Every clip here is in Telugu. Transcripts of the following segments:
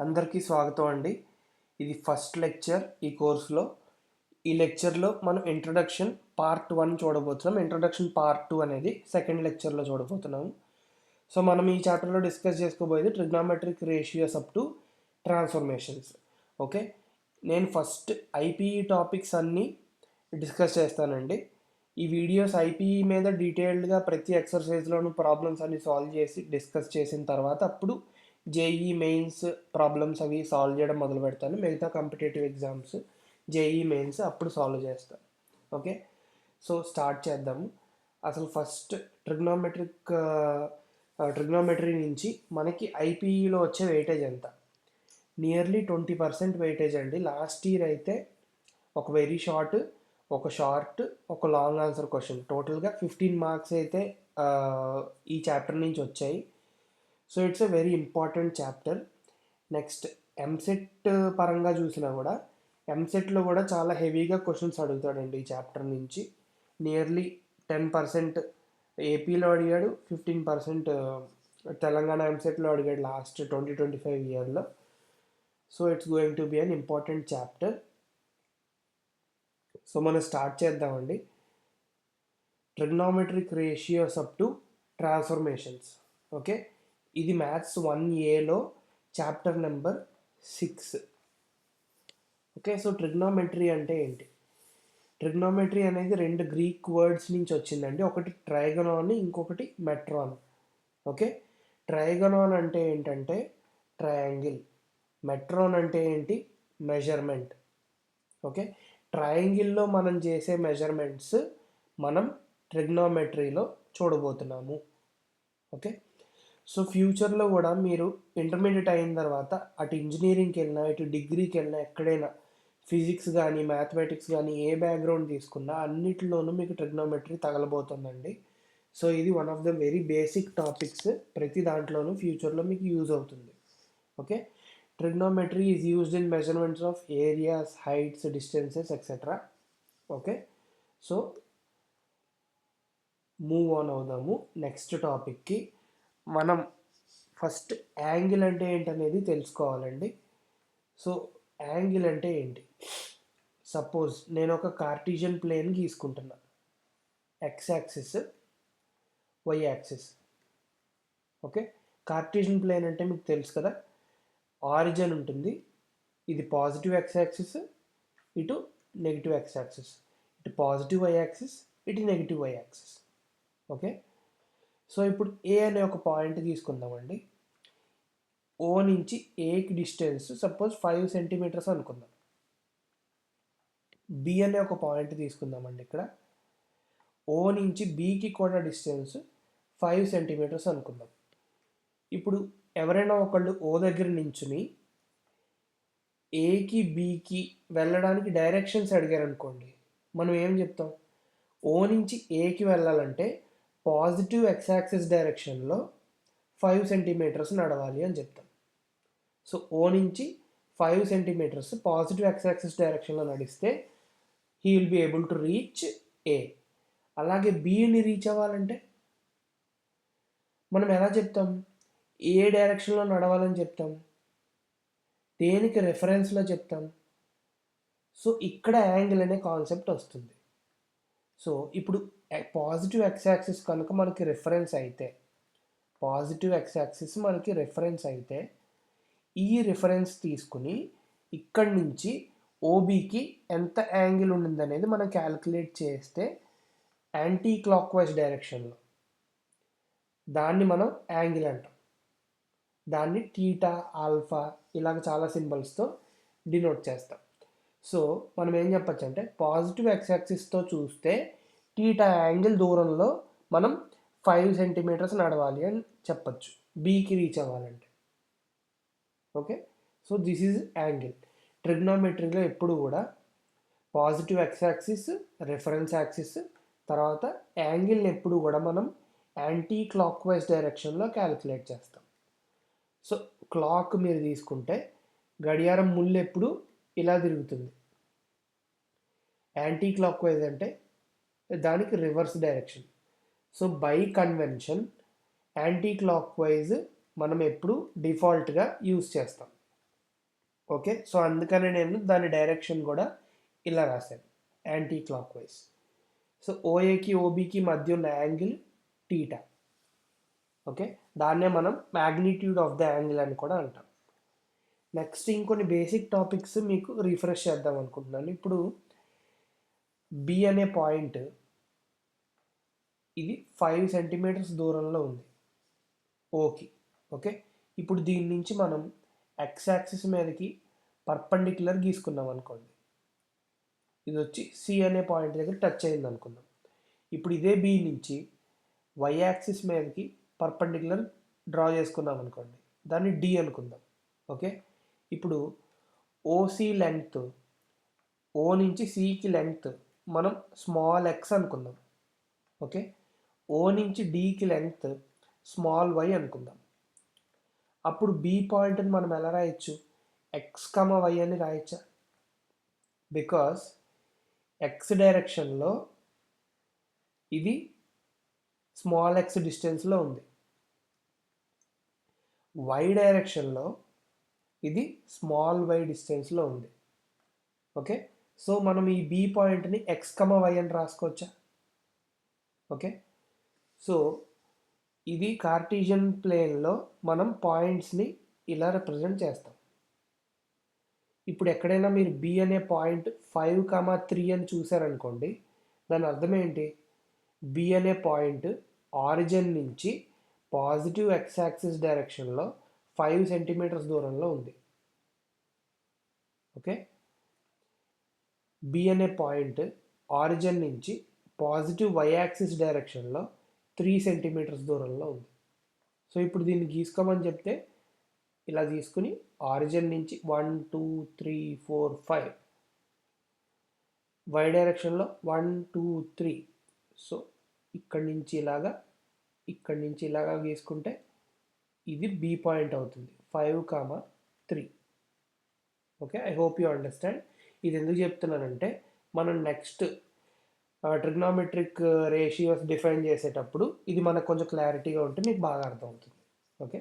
అందరికీ స్వాగతం అండి. ఇది ఫస్ట్ లెక్చర్ ఈ కోర్సులో. ఈ లెక్చర్లో మనం ఇంట్రడక్షన్ పార్ట్ 1 చూడబోతున్నాం. ఇంట్రడక్షన్ పార్ట్ 2 అనేది సెకండ్ లెక్చర్లో చూడబోతున్నాము. సో మనం ఈ చాప్టర్లో డిస్కస్ చేసుకోబోయేది trigonometric ratios up to transformations. Okay, నేను ఫస్ట్ ఐపీఈ టాపిక్స్ అన్నీ డిస్కస్ చేస్తానండి. ఈ వీడియోస్ ఐపీఈ మీద డీటెయిల్డ్గా ప్రతి ఎక్సర్సైజ్లోనూ ప్రాబ్లమ్స్ అన్ని సాల్వ్ చేసి డిస్కస్ చేసిన తర్వాత అప్పుడు జేఈ మెయిన్స్ ప్రాబ్లమ్స్ అవి సాల్వ్ చేయడం మొదలు పెడతాను. మిగతా కాంపిటేటివ్ ఎగ్జామ్స్ జేఈ మెయిన్స్ అప్పుడు సాల్వ్ చేస్తాను. ఓకే, సో స్టార్ట్ చేద్దాము. అసలు ఫస్ట్ ట్రిగ్నోమెట్రీ నుంచి మనకి ఐపీఈలో వచ్చే వెయిటేజ్ ఎంత? నియర్లీ 20% వెయిటేజ్ అండి. లాస్ట్ ఇయర్ అయితే ఒక వెరీ షార్ట్, ఒక షార్ట్, ఒక లాంగ్ ఆన్సర్ క్వశ్చన్, టోటల్గా 15 మార్క్స్ అయితే ఈ చాప్టర్ నుంచి వచ్చాయి. So it's a very important chapter. Next EAMCET పరంగా చూసినా కూడా ఎంసెట్లో కూడా చాలా హెవీగా క్వశ్చన్స్ అడుగుతాడండి ఈ చాప్టర్ నుంచి. నియర్లీ 10% ఏపీలో అడిగాడు, 15% తెలంగాణ ఎంసెట్లో అడిగాడు లాస్ట్ 2025 ఇయర్లో. So it's going to be an important chapter. So మనం స్టార్ట్ చేద్దామండి. Trigonometric ratios up to transformations. Okay, ఇది మ్యాథ్స్ 1Aలో chapter number 6. Okay, so trigonometry అంటే ఏంటి? ట్రిగ్నోమెట్రీ అనేది 2 గ్రీక్ వర్డ్స్ నుంచి వచ్చిందండి. ఒకటి ట్రైగనాన్, ఇంకొకటి మెట్రాన్. ఓకే, ట్రైగనాన్ అంటే ఏంటంటే ట్రయాంగిల్, మెట్రాన్ అంటే ఏంటి? మెజర్మెంట్. ఓకే, ట్రయాంగిల్లో మనం చేసే మెజర్మెంట్స్ మనం ట్రిగ్నోమెట్రీలో చూడబోతున్నాము. ఓకే, సో ఫ్యూచర్లో కూడా మీరు ఇంటర్మీడియట్ అయిన తర్వాత అటు ఇంజనీరింగ్కి వెళ్ళినా, ఇటు డిగ్రీకి వెళ్ళినా, ఎక్కడైనా ఫిజిక్స్ కానీ మ్యాథమెటిక్స్ కానీ ఏ బ్యాక్గ్రౌండ్ తీసుకున్నా అన్నిటిలోనూ మీకు ట్రిగ్నోమెట్రీ తగలబోతుందండి. సో ఇది one of the very basic topics. ప్రతి దాంట్లోనూ ఫ్యూచర్లో మీకు యూజ్ అవుతుంది. Okay, trigonometry is used in measurements of areas, heights, distances etcetera. Okay, so move on అవుదాము నెక్స్ట్ టాపిక్కి. మనం ఫస్ట్ యాంగిల్ అంటే ఏంటనేది తెలుసుకోవాలండి. సో యాంగిల్ అంటే ఏంటి? సపోజ్ నేను ఒక కార్టీజియన్ ప్లేన్ గీసుకుంటున్నా, X axis, Y axis. Okay, Cartesian plane అంటే మీకు తెలుసు కదా, ఆరిజిన్ ఉంటుంది, ఇది పాజిటివ్ ఎక్స్ యాక్సిస్, ఇటు నెగిటివ్ ఎక్స్ యాక్సిస్, ఇటు పాజిటివ్ వై యాక్సిస్, ఇటు negative Y axis. Okay, so ఇప్పుడు ఏ అనే ఒక పాయింట్ తీసుకుందామండి. ఓ నుంచి ఏకి డిస్టెన్స్ సపోజ్ 5 సెంటీమీటర్స్ అనుకుందాం. బి అనే ఒక పాయింట్ తీసుకుందామండి. ఇక్కడ ఓ నుంచి బికి కూడా డిస్టెన్స్ 5 సెంటీమీటర్స్ అనుకుందాం. ఇప్పుడు ఎవరైనా ఒకళ్ళు ఓ దగ్గర నించుని ఏకి బికి వెళ్ళడానికి డైరెక్షన్స్ అడిగారు అనుకోండి, మనం ఏం చెప్తాం? ఓ నుంచి ఏకి వెళ్ళాలంటే పాజిటివ్ ఎక్స్ యాక్సిస్ డైరెక్షన్లో 5 సెంటీమీటర్స్ నడవాలి అని చెప్తాం. సో ఓ నుంచి 5 సెంటీమీటర్స్ పాజిటివ్ ఎక్స్ యాక్సిస్ డైరెక్షన్లో నడిస్తే he will be able to reach ఏ. అలాగే బిని రీచ్ అవ్వాలంటే మనం ఎలా చెప్తాం? ఏ డైరెక్షన్లో నడవాలని చెప్తాం? దేనికి రెఫరెన్స్లో చెప్తాం? సో ఇక్కడ యాంగిల్ అనే కాన్సెప్ట్ వస్తుంది. సో ఇప్పుడు పాజిటివ్ ఎక్స్ యాక్సిస్ కనుక మనకి రిఫరెన్స్ అయితే, పాజిటివ్ ఎక్స్ యాక్సిస్ మనకి రిఫరెన్స్ అయితే, ఈ రిఫరెన్స్ తీసుకుని ఇక్కడి నుంచి ఓబీకి ఎంత యాంగిల్ ఉండిందనేది మనం క్యాలిక్యులేట్ చేస్తే యాంటీ క్లాక్ వైజ్ డైరెక్షన్లో దాన్ని మనం యాంగిల్ అంటాం. దాన్ని టీటా, ఆల్ఫా ఇలాగ చాలా సింబల్స్తో డినోట్ చేస్తాం. సో మనం ఏం చెప్పచ్చు అంటే పాజిటివ్ ఎక్స్ యాక్సిస్తో చూస్తే టీటా యాంగిల్ దూరంలో మనం 5 సెంటీమీటర్స్ నడవాలి అని చెప్పచ్చు బీకి రీచ్ అవ్వాలంటే. Okay, so this is angle. ట్రిగ్నోమెట్రీలో ఎప్పుడు కూడా positive X axis, reference axis, తర్వాత యాంగిల్ని ఎప్పుడు కూడా మనం యాంటీ క్లాక్ వైజ్ డైరెక్షన్లో క్యాలిక్యులేట్ చేస్తాం. సో క్లాక్ మీరు తీసుకుంటే గడియారం ముళ్ళు ఎప్పుడు ఇలా తిరుగుతుంది. యాంటీ క్లాక్ వైజ్ అంటే దానికి reverse direction. So by convention anti clock wise మనం ఎప్పుడు డిఫాల్ట్గా యూజ్ చేస్తాం. ఓకే, సో అందుకనే నేను దాని డైరెక్షన్ కూడా ఇలా రాశాను, యాంటీ క్లాక్ వైజ్. సో ఓఏకి ఓబీకి మధ్య ఉన్న యాంగిల్ టీటా. ఓకే, దాన్నే మనం మ్యాగ్నిట్యూడ్ ఆఫ్ ద యాంగిల్ అని కూడా అంటాం. నెక్స్ట్ ఇంకొన్ని బేసిక్ టాపిక్స్ మీకు రిఫ్రెష్ చేద్దాం అనుకుంటున్నాను. ఇప్పుడు బి అనే పాయింట్ ఇది 5 సెంటీమీటర్స్ దూరంలో ఉంది ఓకి. ఓకే, ఇప్పుడు దీని నుంచి మనం ఎక్స్ యాక్సిస్ మీదకి పర్పెండిక్యులర్ గీసుకున్నాం అనుకోండి. ఇది వచ్చి సి అనే పాయింట్ దగ్గర టచ్ అయింది అనుకుందాం. ఇప్పుడు ఇదే బి నుంచి వై యాక్సిస్ మీదకి పర్పెండిక్యులర్ డ్రా చేసుకున్నాం అనుకోండి, దాన్ని డి అనుకుందాం. ఓకే, ఇప్పుడు ఓసి లెంగ్త్, ఓ నుంచి సికి లెంగ్త్ మనం స్మాల్ ఎక్స్ అనుకుందాం. ఓకే, ఓ నుంచి డికి లెంగ్త్ స్మాల్ వై అనుకుందాం. అప్పుడు బి పాయింట్ని మనం ఎలా రాయొచ్చు, ఎక్స్ కమ వై అని రాయొచ్చా? బికాస్ ఎక్స్ డైరెక్షన్లో ఇది స్మాల్ ఎక్స్ డిస్టెన్స్లో ఉంది, వై డైరెక్షన్లో ఇది స్మాల్ వై డిస్టెన్స్లో ఉంది. ఓకే, సో మనం ఈ బి పాయింట్ని ఎక్స్ కమ వై అని రాసుకోవచ్చా? ఓకే, సో ఇది కార్టీజియన్ ప్లేన్లో మనం పాయింట్స్ని ఇలా రిప్రజెంట్ చేస్తాం. ఇప్పుడు ఎక్కడైనా మీరు బి అనే పాయింట్ 5,3 అని చూసారనుకోండి, దాని అర్థం ఏంటి? బి అనే పాయింట్ ఆరిజిన్ నుంచి పాజిటివ్ ఎక్స్ యాక్సిస్ డైరెక్షన్లో 5 సెంటీమీటర్స్ దూరంలో ఉంది. ఓకే, బి అనే పాయింట్ ఆరిజిన్ నుంచి పాజిటివ్ వై యాక్సిస్ డైరెక్షన్లో 3 సెంటీమీటర్స్ దూరంలో ఉంది. సో ఇప్పుడు దీన్ని గీసుకోమని చెప్తే ఇలా తీసుకుని ఆరిజిన్ నుంచి 1 2 3 4 5, వై డైరెక్షన్లో 1 2 3. సో ఇక్కడి నుంచి ఇలాగా గీసుకుంటే ఇది బి పాయింట్ అవుతుంది, 5,3. Okay, I hope you understand. ఇది ఎందుకు చెప్తున్నానంటే మనం నెక్స్ట్ ట్రిగ్నామెట్రిక్ రేషియోస్ డిఫైన్ చేసేటప్పుడు ఇది మనకు కొంచెం క్లారిటీగా ఉంటే మీకు బాగా అర్థమవుతుంది. ఓకే,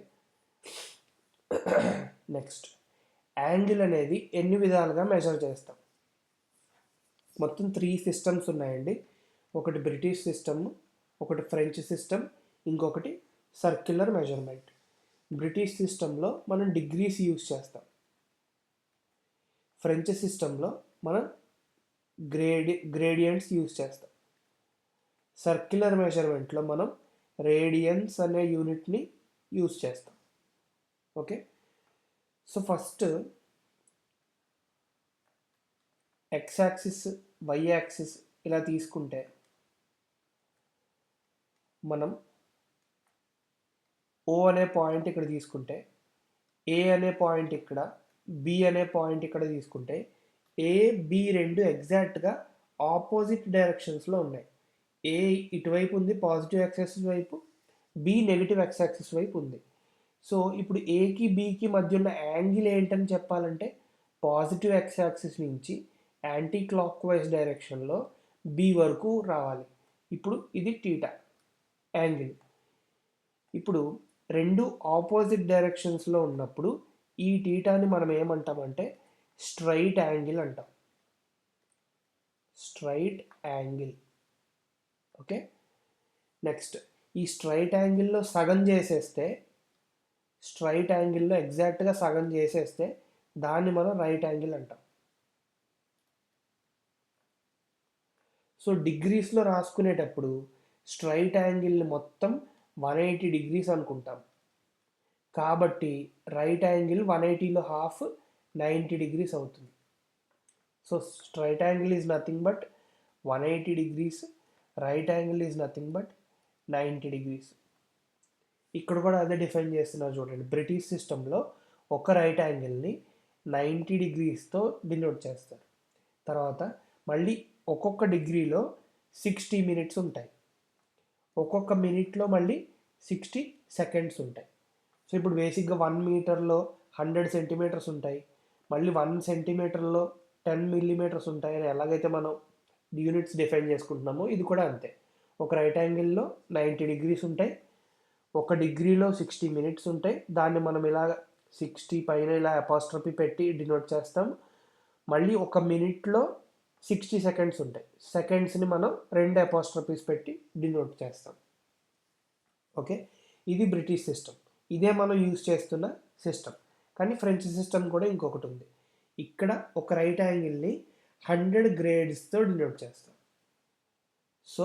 నెక్స్ట్ యాంగిల్ అనేది ఎన్ని విధాలుగా మెజర్ చేస్తాం? మొత్తం 3 సిస్టమ్స్ ఉన్నాయండి. ఒకటి బ్రిటిష్ సిస్టమ్, ఒకటి ఫ్రెంచ్ సిస్టమ్, ఇంకొకటి సర్క్యులర్ మెజర్మెంట్. బ్రిటిష్ సిస్టంలో మనం డిగ్రీస్ యూజ్ చేస్తాం, ఫ్రెంచ్ సిస్టంలో మనం గ్రేడియంట్స్ యూజ్ చేస్తాం, సర్క్యులర్ మెజర్మెంట్లో మనం రేడియన్స్ అనే యూనిట్ని యూజ్ చేస్తాం. Okay, so first X axis, Y axis ఇలా తీసుకుంటే మనం ఓ అనే పాయింట్ ఇక్కడ తీసుకుంటే, ఏ అనే పాయింట్ ఇక్కడ, బి అనే పాయింట్ ఇక్కడ తీసుకుంటే, ఏ బి రెండు ఎగ్జాక్ట్గా ఆపోజిట్ డైరెక్షన్స్లో ఉన్నాయి. ఏ ఇటువైపు ఉంది పాజిటివ్ ఎక్స్ యాక్సిస్ వైపు, బి నెగిటివ్ ఎక్స్ యాక్సిస్ వైపు ఉంది. సో ఇప్పుడు ఏకి బికి మధ్య ఉన్న యాంగిల్ ఏంటని చెప్పాలంటే పాజిటివ్ ఎక్స్ యాక్సిస్ నుంచి యాంటీ క్లాక్ వైజ్ డైరెక్షన్లో బి వరకు రావాలి. ఇప్పుడు ఇది టీటా యాంగిల్. ఇప్పుడు రెండు ఆపోజిట్ డైరెక్షన్స్లో ఉన్నప్పుడు ఈ టీటాని మనం ఏమంటామంటే స్ట్రైట్ యాంగిల్ అంటాం, స్ట్రైట్ యాంగిల్. ఓకే, నెక్స్ట్ ఈ స్ట్రైట్ యాంగిల్లో సగం చేసేస్తే, స్ట్రైట్ యాంగిల్లో ఎగ్జాక్ట్గా సగం చేసేస్తే దాన్ని మనం రైట్ యాంగిల్ అంటాం. సో డిగ్రీస్లో రాసుకునేటప్పుడు స్ట్రైట్ యాంగిల్ని మొత్తం 180 డిగ్రీస్ అనుకుంటాం. కాబట్టి రైట్ యాంగిల్ 180లో హాఫ్ 90 డిగ్రీస్ అవుతుంది. So straight angle is nothing but 180 degrees, right angle is nothing but 90 degrees. ఇక్కడ కూడా అదే డిఫైన్ చేస్తున్నారు చూడండి. బ్రిటిష్ సిస్టంలో ఒక రైట్ యాంగిల్ని 90 డిగ్రీస్తో డినోట్ చేస్తారు. తర్వాత మళ్ళీ ఒక్కొక్క డిగ్రీలో 60 మినిట్స్ ఉంటాయి, ఒక్కొక్క మినిట్లో మళ్ళీ 60 సెకండ్స్ ఉంటాయి. సో ఇప్పుడు బేసిక్గా 1 మీటర్లో 100 సెంటీమీటర్స్ ఉంటాయి, మళ్ళీ 1 సెంటీమీటర్లో 10 మిల్లీమీటర్స్ ఉంటాయి అని ఎలాగైతే మనం యూనిట్స్ డిఫైన్ చేసుకుంటున్నామో ఇది కూడా అంతే. ఒక రైట్ యాంగిల్లో 90 డిగ్రీస్ ఉంటాయి, ఒక డిగ్రీలో 60 మినిట్స్ ఉంటాయి. దాన్ని మనం ఇలా 60 పైన ఇలా అపాస్ట్రఫీ పెట్టి డినోట్ చేస్తాం. మళ్ళీ ఒక మినిట్లో 60 సెకండ్స్ ఉంటాయి. సెకండ్స్ని మనం 2 అపాస్ట్రఫీస్ పెట్టి డినోట్ చేస్తాం. ఓకే, ఇది బ్రిటిష్ సిస్టమ్. ఇదే మనం యూజ్ చేస్తున్న సిస్టమ్. కానీ ఫ్రెంచ్ సిస్టమ్ కూడా ఇంకొకటి ఉంది. ఇక్కడ ఒక రైట్ యాంగిల్ని 100 గ్రేడ్స్తో డినోట్ చేస్తాం. సో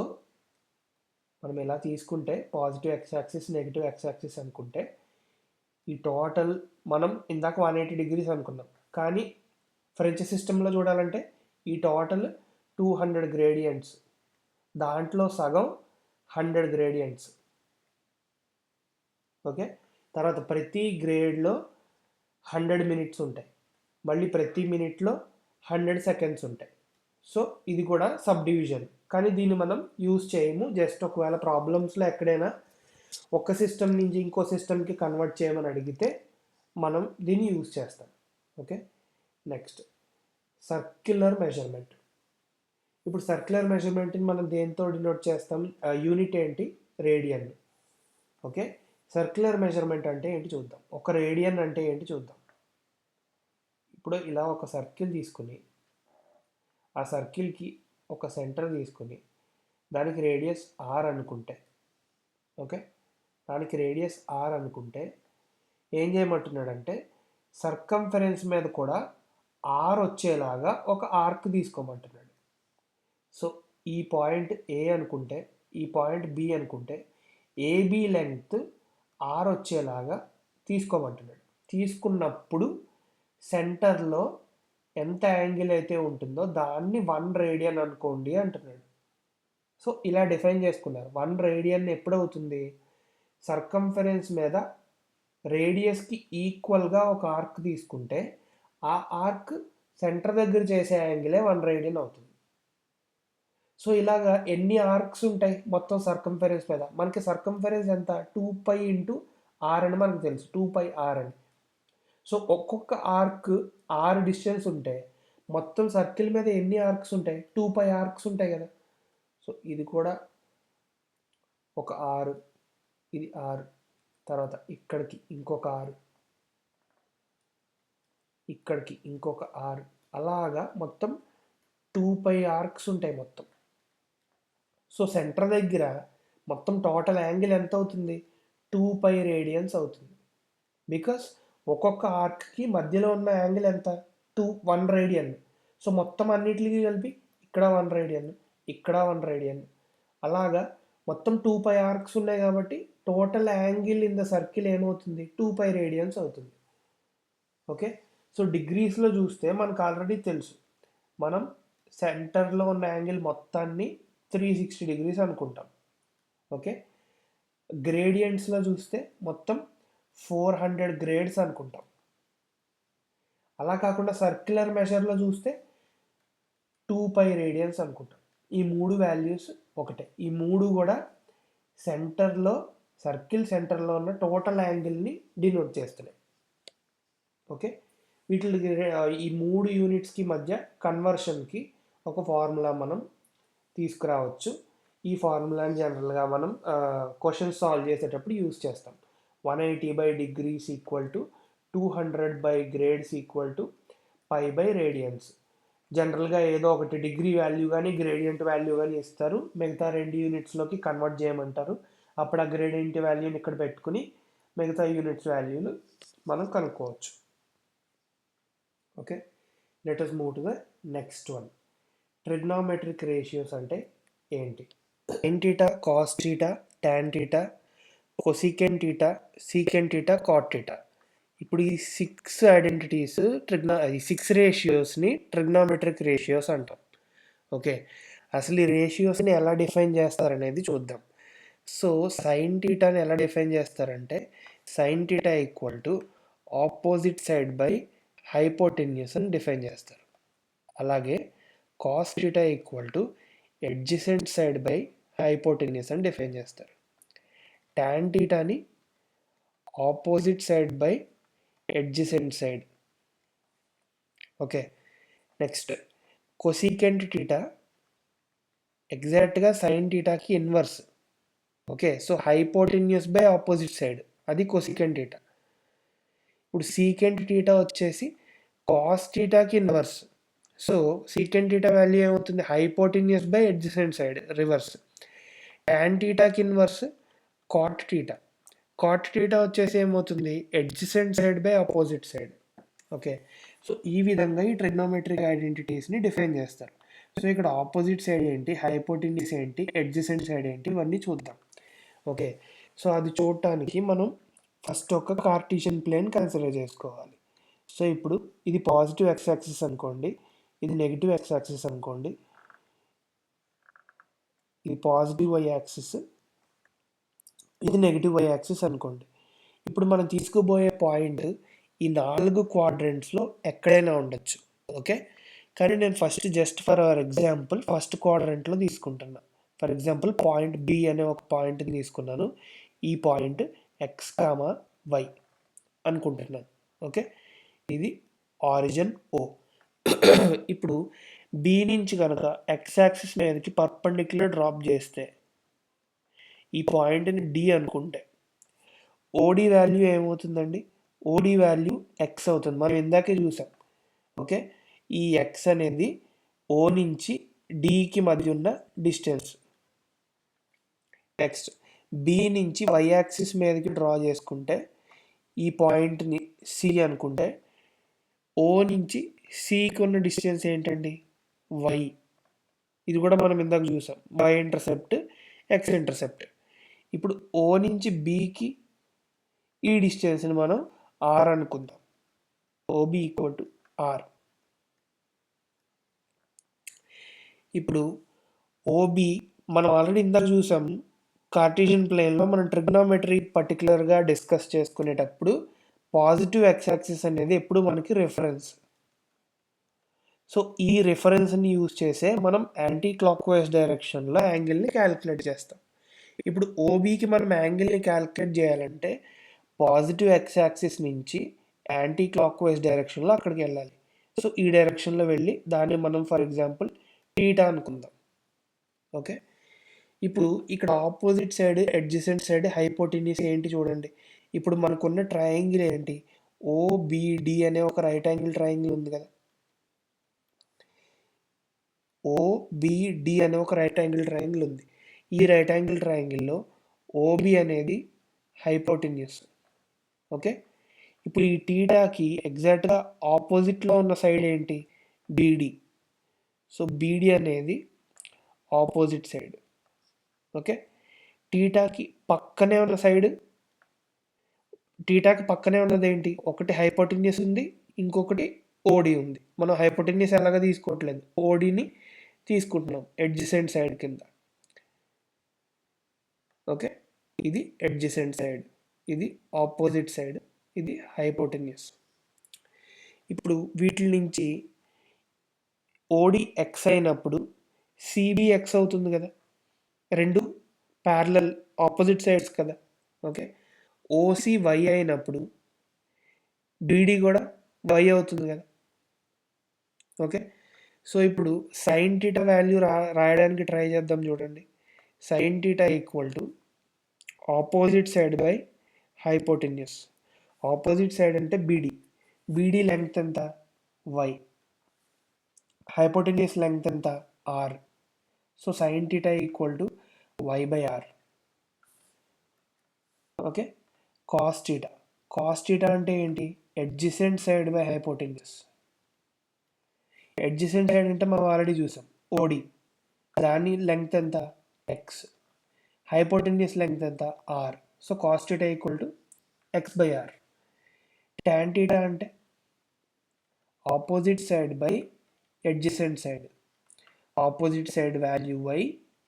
మనం ఇలా తీసుకుంటే positive X axis, negative X axis అనుకుంటే ఈ టోటల్ మనం ఇందాక 180 డిగ్రీస్ అనుకున్నాం. కానీ ఫ్రెంచ్ సిస్టంలో చూడాలంటే ఈ టోటల్ 200 గ్రేడియంట్స్, దాంట్లో సగం 100 గ్రేడియంట్స్. ఓకే, తర్వాత ప్రతి గ్రేడ్లో 100 మినిట్స్ ఉంటాయి. మళ్ళీ ప్రతి మినిట్లో 100 సెకండ్స్ ఉంటాయి. సో ఇది కూడా సబ్ డివిజన్, కానీ దీన్ని మనం యూజ్ చేయము. జస్ట్ ఒకవేళ ప్రాబ్లమ్స్లో ఎక్కడైనా ఒక సిస్టమ్ నుంచి ఇంకో సిస్టమ్కి కన్వర్ట్ చేయమని అడిగితే మనం దీన్ని యూజ్ చేస్తాం. Okay, next circular measurement. ఇప్పుడు సర్క్యులర్ మెజర్మెంట్ని మనం దేంతో డినోట్ చేస్తాం? యూనిట్ ఏంటి? రేడియన్. ఓకే, సర్క్యులర్ మెజర్మెంట్ అంటే ఏంటి చూద్దాం. ఒక రేడియన్ అంటే ఏంటి చూద్దాం. ఇప్పుడు ఇలా ఒక సర్కిల్ తీసుకుని ఆ సర్కిల్కి ఒక సెంటర్ తీసుకుని దానికి రేడియస్ ఆర్ అనుకుంటే, ఓకే, దానికి రేడియస్ ఆర్ అనుకుంటే ఏం చేయమంటున్నాడంటే సర్కంఫరెన్స్ మీద కూడా ఆర్ వచ్చేలాగా ఒక ఆర్క్ తీసుకోమంటున్నాడు. సో ఈ పాయింట్ ఏ అనుకుంటే, ఈ పాయింట్ బి అనుకుంటే ఏబి లెంగ్త్ ఆర్ వచ్చేలాగా తీసుకోమంటున్నాడు. తీసుకున్నప్పుడు సెంటర్లో ఎంత యాంగిల్ అయితే ఉంటుందో దాన్ని 1 రేడియన్ అనుకోండి అంటున్నాడు. సో ఇలా డిఫైన్ చేసుకున్నారు. 1 రేడియన్ ఎప్పుడవుతుంది? సర్కంఫరెన్స్ మీద రేడియస్కి ఈక్వల్గా ఒక ఆర్క్ తీసుకుంటే ఆ ఆర్క్ సెంటర్ దగ్గర చేసే యాంగిలే 1 రేడియన్ అవుతుంది. సో ఇలాగా ఎన్ని ఆర్క్స్ ఉంటాయి మొత్తం సర్కంఫరెన్స్ మీద? మనకి సర్కంఫరెన్స్ ఎంత? 2π × r అని మనకు తెలుసు, 2πr అని. సో ఒక్కొక్క ఆర్క్ r డిస్టెన్స్ ఉంటే మొత్తం సర్కిల్ మీద ఎన్ని ఆర్క్స్ ఉంటాయి? 2π ఆర్క్స్ ఉంటాయి కదా. సో ఇది కూడా ఒక r, ఇది r, తర్వాత ఇక్కడికి ఇంకొక r, ఇక్కడికి ఇంకొక r, అలాగా మొత్తం 2π ఆర్క్స్ ఉంటాయి మొత్తం. సో సెంటర్ దగ్గర మొత్తం టోటల్ యాంగిల్ ఎంత అవుతుంది? 2π రేడియన్స్ అవుతుంది. బికాస్ ఒక్కొక్క ఆర్క్కి మధ్యలో ఉన్న యాంగిల్ ఎంత? 1 రేడియన్. సో మొత్తం అన్నిటికి కలిపి ఇక్కడ 1 రేడియన్, ఇక్కడ 1 రేడియన్, అలాగా మొత్తం 2π ఆర్క్స్ ఉన్నాయి కాబట్టి total angle in the circle ఏమవుతుంది? 2π రేడియన్స్ అవుతుంది. ఓకే, సో డిగ్రీస్లో చూస్తే మనకు ఆల్రెడీ తెలుసు. మనం సెంటర్లో ఉన్న యాంగిల్ మొత్తాన్ని 360 డిగ్రీస్ అనుకుంటాం. ఓకే, గ్రేడియంట్స్లో చూస్తే మొత్తం 400 గ్రేడ్స్ అనుకుంటాం. అలా కాకుండా సర్క్యులర్ మెజర్లో చూస్తే 2π రేడియన్స్ అనుకుంటాం. ఈ 3 వాల్యూస్ ఒకటే. ఈ 3 కూడా సెంటర్లో, సర్కిల్ సెంటర్లో ఉన్న టోటల్ యాంగిల్ని డినోట్ చేస్తున్నాయి. ఓకే, వీటికి ఈ 3 యూనిట్స్కి మధ్య కన్వర్షన్కి ఒక ఫార్ములా మనం తీసుకురావచ్చు. ఈ ఫార్ములాని జనరల్గా మనం క్వశ్చన్స్ సాల్వ్ చేసేటప్పుడు యూజ్ చేస్తాం. 180/degrees = 200/grades = π/radians. జనరల్గా ఏదో ఒకటి డిగ్రీ వాల్యూ కానీ గ్రేడియంట్ వాల్యూ కానీ ఇస్తారు. మిగతా 2 యూనిట్స్లోకి కన్వర్ట్ చేయమంటారు. అప్పుడు ఆ గ్రేడియంట్ వాల్యూని ఇక్కడ పెట్టుకుని మిగతా యూనిట్స్ వాల్యూలు మనం కనుక్కోవచ్చు. Okay, let us move to the next one. Trigonometric ratios అంటే ఏంటి? sin θ, cos θ, tan θ, cosecant θ, secant θ, cot θ. ఇప్పుడు ఈ 6 ఐడెంటిటీస్ ఈ 6 రేషియోస్ని ట్రిగ్నోమెట్రిక్ రేషియోస్ అంటాం. ఓకే, అసలు ఈ రేషియోస్ని ఎలా డిఫైన్ చేస్తారనేది చూద్దాం. సో sin θని ఎలా డిఫైన్ చేస్తారంటే sin θ opposite side by hypotenuse అని డిఫైన్ చేస్తారు. అలాగే cos θ adjacent side by hypotenuse అని డిఫైన్ చేస్తారు. tan θని opposite side by adjacent side. Okay, next cosecant θ ఎగ్జాక్ట్గా sin θకి inverse. Okay, so hypotenuse by opposite side, అది కొసీకెంట్ θ. ఇప్పుడు సీకెంట్ టీటా వచ్చేసి కాస్ టీటాకి inverse. So secant theta value ఏమవుతుంది, hypotenuse by adjacent side reverse. Tan టీటాకి inverse cot theta. Cot theta వచ్చేసి ఏమవుతుంది, adjacent side by opposite side. Okay, so ఈ విధంగా ఈ ట్రిగ్నోమెట్రిక్ ఐడెంటిటీస్ని డిఫైన్ చేస్తారు. సో ఇక్కడ ఆపోజిట్ సైడ్ ఏంటి, హైపోటెన్యూస్ ఏంటి, అడ్జసెంట్ సైడ్ ఏంటి, ఇవన్నీ చూద్దాం. ఓకే, సో అది చూడటానికి మనం ఫస్ట్ ఒక కార్టీషియన్ ప్లేన్ కన్సిడర్ చేసుకోవాలి. సో ఇప్పుడు ఇది పాజిటివ్ ఎక్స్ యాక్సిస్ అనుకోండి, ఇది నెగిటివ్ ఎక్స్ యాక్సిస్ అనుకోండి, ఇది పాజిటివ్ వై యాక్సిస్, ఇది నెగిటివ్ వై యాక్సిస్ అనుకోండి. ఇప్పుడు మనం తీసుకుపోయే పాయింట్ ఈ 4 క్వాడ్రంట్స్లో ఎక్కడైనా ఉండొచ్చు. ఓకే, కానీ నేను first just for our example first క్వాడ్రంట్లో తీసుకుంటున్నా. ఫర్ ఎగ్జాంపుల్ పాయింట్ బి అనే ఒక పాయింట్ని తీసుకున్నాను. ఈ పాయింట్ ఎక్స్ కామా వై అనుకుంటున్నాను. ఓకే, ఇది ఆరిజిన్ ఓ. ఇప్పుడు బి నుంచి కనుక ఎక్స్ యాక్సిస్ మీదకి పర్పెండిక్యులర్ డ్రాప్ చేస్తే ఈ పాయింట్ని డి అనుకుంటే ఓడి వాల్యూ ఏమవుతుందండి, ఓడి వాల్యూ ఎక్స్ అవుతుంది. మనం ఇందాకే చూసాం. ఓకే, ఈ ఎక్స్ అనేది ఓ నుంచి డికి మధ్య ఉన్న డిస్టెన్స్. నెక్స్ట్ బి నుంచి వై యాక్సిస్ మీదకి డ్రా చేసుకుంటే ఈ పాయింట్ని సి అనుకుంటే ఓ నుంచి సికి ఉన్న డిస్టెన్స్ ఏంటండి, వై. ఇది కూడా మనం ఇందాక చూసాం, వై ఇంటర్సెప్ట్ ఎక్స్ ఇంటర్సెప్ట్. ఇప్పుడు ఓ నుంచి బికి ఈ డిస్టెన్స్ని మనం ఆర్ అనుకుందాం. OB equal to R. ఇప్పుడు ఓబి మనం ఆల్రెడీ ఇందాక చూసాం, కార్టీషియన్ ప్లేన్లో మనం ట్రిగ్నోమెట్రీ పర్టికులర్గా డిస్కస్ చేసుకునేటప్పుడు పాజిటివ్ ఎక్స్ యాక్సిస్ అనేది ఎప్పుడు మనకి రిఫరెన్స్. సో ఈ రిఫరెన్స్ని యూజ్ చేసే మనం యాంటీ క్లాక్ వైజ్ డైరెక్షన్లో యాంగిల్ని క్యాలిక్యులేట్ చేస్తాం. ఇప్పుడు ఓబీకి మనం యాంగిల్ని క్యాలిక్యులేట్ చేయాలంటే పాజిటివ్ ఎక్స్ యాక్సిస్ నుంచి యాంటీ క్లాక్ వైజ్ డైరెక్షన్లో అక్కడికి వెళ్ళాలి. సో ఈ డైరెక్షన్లో వెళ్ళి దాన్ని మనం ఫర్ ఎగ్జాంపుల్ టీటా అనుకుందాం. ఓకే, ఇప్పుడు ఇక్కడ opposite side adjacent side hypotenuse ఏంటి చూడండి. ఇప్పుడు మనకున్న ట్రయాంగిల్ ఏంటి, ఓబిడి అనే ఒక రైట్ యాంగిల్ ట్రయాంగిల్ ఉంది కదా. ఓబిడి అనే ఒక రైట్ యాంగిల్ ట్రయాంగిల్ ఉంది. ఈ రైట్ యాంగిల్ ట్రయాంగిల్లో ఓబి అనేది హైపోటెన్యూస్. ఓకే, ఇప్పుడు ఈ టీటాకి ఎగ్జాక్ట్గా ఆపోజిట్లో ఉన్న సైడ్ ఏంటి, బీడి. సో బీడి అనేది ఆపోజిట్ సైడ్. ఓకే, టీటాకి పక్కనే ఉన్న సైడ్, టీటాకి పక్కనే ఉన్నది ఏంటి, ఒకటి హైపోటెన్యూస్ ఉంది, ఇంకొకటి ఓడి ఉంది. మనం హైపోటెన్యూస్ ఎలాగా తీసుకోవట్లేదు, ఓడిని తీసుకుంటున్నాం అడ్జసెంట్ సైడ్ కింద. ఓకే, ఇది అడ్జసెంట్ సైడ్, ఇది ఆపోజిట్ సైడ్, ఇది హైపోటెన్యూస్. ఇప్పుడు వీటి నుంచి ఓడి ఎక్స్ అయినప్పుడు సిబి ఎక్స్ అవుతుంది కదా, రెండు ప్యారలల్ ఆపోజిట్ సైడ్స్ కదా. ఓకే, ఓసి వై అయినప్పుడు బీడి కూడా వై అవుతుంది కదా. ఓకే, సో ఇప్పుడు సైన్ టీటా వాల్యూ రాయడానికి ట్రై చేద్దాం. చూడండి, sign theta equal to opposite side by hypotenuse. Opposite side అంటే బీడి, బీడి లెంగ్త్ ఎంత, వై, హైపోటెన్యూస్ లెంగ్త్ ఎంత, R. So sine theta equal to Y by R. Okay, cos theta, cos theta అంటే ఏంటి, adjacent side by hypotenuse. Adjacent side అంటే మనం ఆల్రెడీ చూసాం, ఓడి, దాని లెంగ్త్ ఎంత, ఎక్స్, హైపోటెన్యూస్ లెంగ్త్ ఎంత, R. So cos theta equal to X by R. Tan theta అంటే opposite side by adjacent side. Opposite side value Y,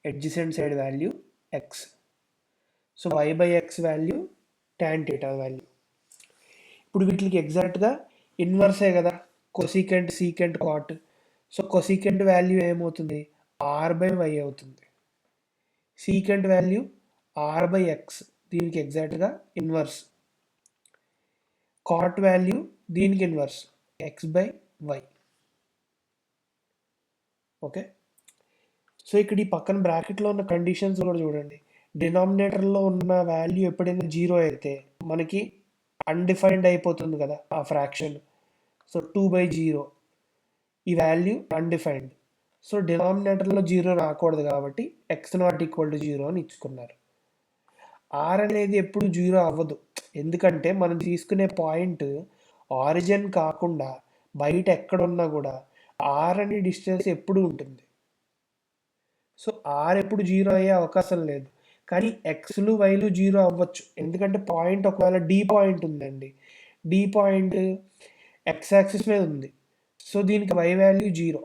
adjacent side value X. So Y by X value tan theta value. ఇప్పుడు వీటికి ఎగ్జాక్ట్గా ఇన్వర్సే కదా, cosecant secant cot. So cosecant value ఏమవుతుంది, ఆర్ బై వై అవుతుంది. Secant value R by X, దీనికి ఎగ్జాక్ట్గా ఇన్వర్స్. కాట్ వాల్యూ దీనికి inverse, X by Y. Okay, so ఇక్కడ ఈ పక్కన బ్రాకెట్లో ఉన్న కండిషన్స్ కూడా చూడండి. డినామినేటర్లో ఉన్న వాల్యూ ఎప్పుడైనా జీరో అయితే మనకి అన్డిఫైన్డ్ అయిపోతుంది కదా ఆ ఫ్రాక్షన్. సో 2/0 ఈ వాల్యూ అన్డిఫైన్డ్. సో డినామినేటర్లో 0 రాకూడదు కాబట్టి x0 అని ఇచ్చుకున్నారు. ఆర్ అనేది ఎప్పుడు 0 అవ్వదు, ఎందుకంటే మనం తీసుకునే పాయింట్ ఆరిజిన్ కాకుండా బయట ఎక్కడున్నా కూడా ఆర్ అనే డిస్టెన్స్ ఎప్పుడు ఉంటుంది. సో ఆర్ ఎప్పుడు 0 అయ్యే అవకాశం లేదు, కానీ ఎక్స్లు వైలు 0 అవ్వచ్చు, ఎందుకంటే పాయింట్ ఒకవేళ డి పాయింట్ ఉందండి, డి పాయింట్ ఎక్స్ యాక్సిస్ మీద ఉంది, సో దీనికి వై వాల్యూ 0.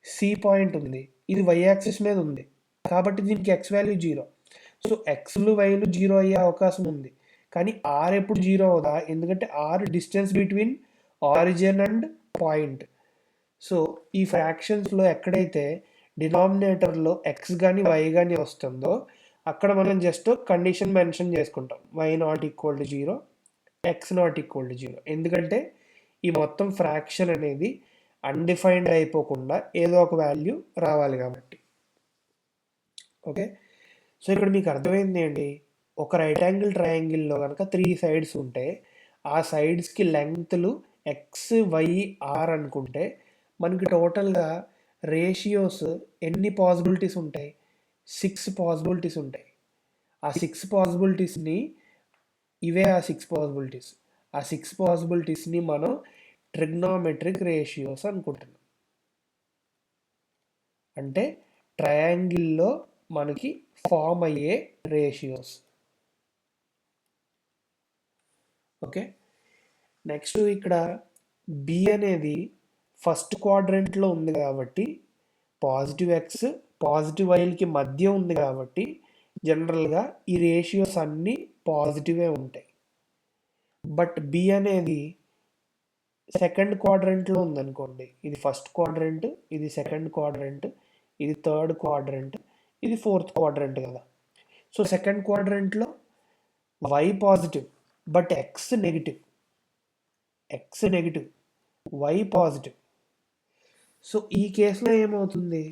సి పాయింట్ ఉంది, ఇది వై యాక్సిస్ మీద ఉంది, కాబట్టి దీనికి ఎక్స్ వాల్యూ 0. సో ఎక్స్లు వైలు 0 అయ్యే అవకాశం ఉంది, కానీ ఆర్ ఎప్పుడు 0 అవుదా, ఎందుకంటే R distance between origin and point. So ఈ ఫ్రాక్షన్స్లో ఎక్కడైతే డినామినేటర్లో ఎక్స్ కానీ వై కానీ వస్తుందో అక్కడ మనం జస్ట్ కండిషన్ మెన్షన్ చేసుకుంటాం, y0 x0 ఎందుకంటే ఈ మొత్తం ఫ్రాక్షన్ అనేది అన్డిఫైన్డ్ అయిపోకుండా ఏదో ఒక వాల్యూ రావాలి కాబట్టి. ఓకే, సో ఇక్కడ మీకు అర్థమైంది అండి, ఒక రైట్ యాంగిల్ ట్రయాంగిల్లో కనుక 3 సైడ్స్ ఉంటే ఆ సైడ్స్కి లెంగ్త్లు ఎక్స్ వై ఆర్ అనుకుంటే మనకి టోటల్గా రేషియోస్ ఎన్ని పాసిబిలిటీస్ ఉంటాయి, 6 పాసిబిలిటీస్ ఉంటాయి. ఆ 6 పాసిబిలిటీస్ని ఇవే ఆ 6 పాసిబిలిటీస్, ఆ 6 పాసిబిలిటీస్ని మనం ట్రిగ్నోమెట్రిక్ రేషియోస్ అనుకుంటున్నాం. అంటే ట్రయాంగిల్లో మనకి ఫామ్ అయ్యే రేషియోస్. ఓకే, నెక్స్ట్ ఇక్కడ బి అనేది ఫస్ట్ క్వాడ్రంట్లో ఉంది కాబట్టి పాజిటివ్ ఎక్స్ పాజిటివ్ వైలకి మధ్య ఉంది కాబట్టి జనరల్గా ఈ రేషియోస్ అన్నీ పాజిటివే ఉంటాయి. బట్ బి అనేది సెకండ్ క్వాడ్రంట్లో ఉందనుకోండి, ఇది ఫస్ట్ క్వాడ్రంట్, ఇది సెకండ్ క్వాడ్రంట్, ఇది థర్డ్ క్వాడ్రంట్, ఇది ఫోర్త్ క్వాడ్రంట్ కదా. సో సెకండ్ క్వాడ్రంట్లో y positive but x negative, y positive. So ఈ కేసులో ఏమవుతుంది,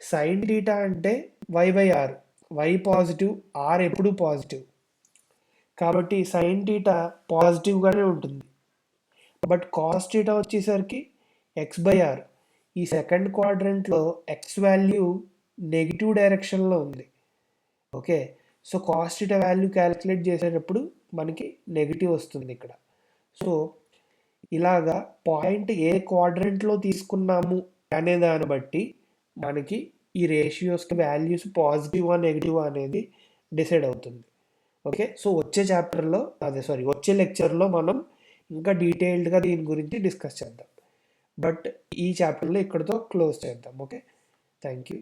సైన్ థీటా అంటే y/r, వై పాజిటివ్, ఆర్ ఎప్పుడు పాజిటివ్, కాబట్టి సైన్ థీటా పాజిటివ్గానే ఉంటుంది. బట్ కాస్ థీటా వచ్చేసరికి x/r, ఈ సెకండ్ క్వాడ్రంట్లో ఎక్స్ వాల్యూ నెగిటివ్ డైరెక్షన్లో ఉంది. Okay, so cos theta value calculate చేసేటప్పుడు మనకి నెగిటివ్ వస్తుంది ఇక్కడ. సో ఇలాగా పాయింట్ ఏ క్వాడ్రంట్లో తీసుకున్నాము అనే దాన్ని బట్టి మనకి ఈ రేషియోస్కి వాల్యూస్ పాజిటివా నెగిటివా అనేది డిసైడ్ అవుతుంది. ఓకే, సో వచ్చే లెక్చర్లో మనం ఇంకా డీటెయిల్డ్గా దీని గురించి డిస్కస్ చేద్దాం. బట్ ఈ చాప్టర్లో ఇక్కడితో క్లోజ్ చేద్దాం. Okay, thank you.